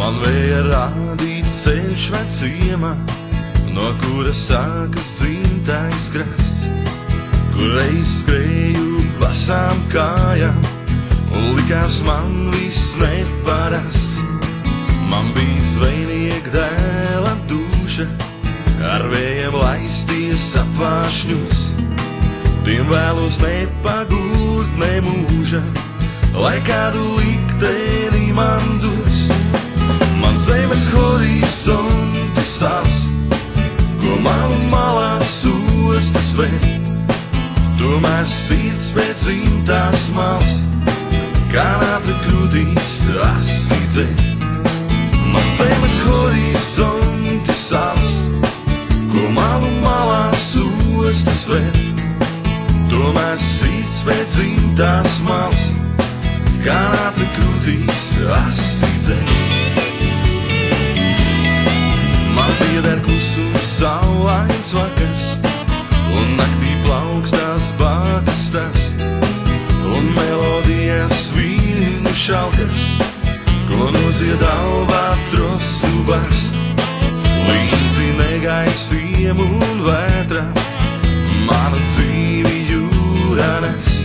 Man vēja rādīt ceļš vai ciema, no kura sākas dzimtais krasts, kur reiz skrēju basām kājām, un likās man viss neparasts. Man bija zvejnieka dēla duša, ar vējiem laisties apvāršņus. Tiem vēlos nepagurt ne mūža, lai kādu likteni man dos. Man zemes horizonti sals, ko malu malās ostas vēl. Tomēr sirds pēc dzimtās malas, kā nātra krūtīs asi dzeļ. Man zemes horizonti sals, ko malu malās ostas vēl. Tomēr sirds pēc dzimtās malas, kā nātra krūtīs asi dzeļ. Man pieder klusums saulains vakars, un naktī plaukstās bākas stars, un melodijas viņu šalkars, ko nozied albatrosu bars. Līdzi negaisiem un vētram manu dzīvi jūrā nes.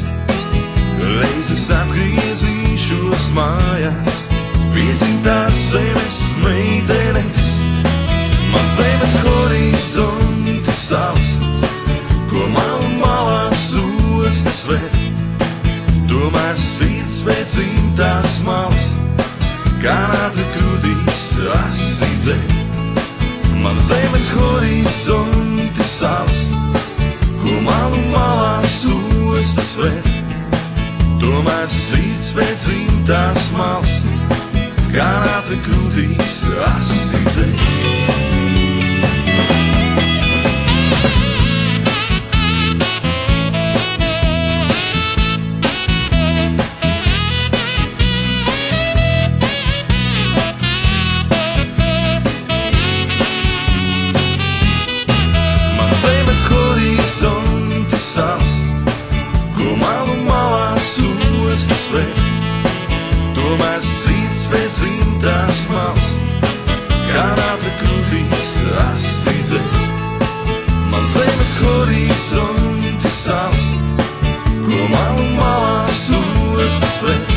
Reizes atgriezīšos mājās pie dzimtās zemes meitenes. Man zemes horizonti sals, ko malu malās ostas vēl. Tomēr sirds pēc dzimtās malas, kā nātra krūtīs asi dzeļ. Man zemes horizonti sals, ko malu malās ostas vēl. Tomēr sirds pēc dzimtās malas, kā nātra krūtīs asi dzeļ. Horizonti sals, ko malu malās ostas vēl. Tomēr sirds pēc dzimtās malas, kā nātra krūtīs asi dzeļ. Man zemes horizonti sals, ko malu malās ostas vēl.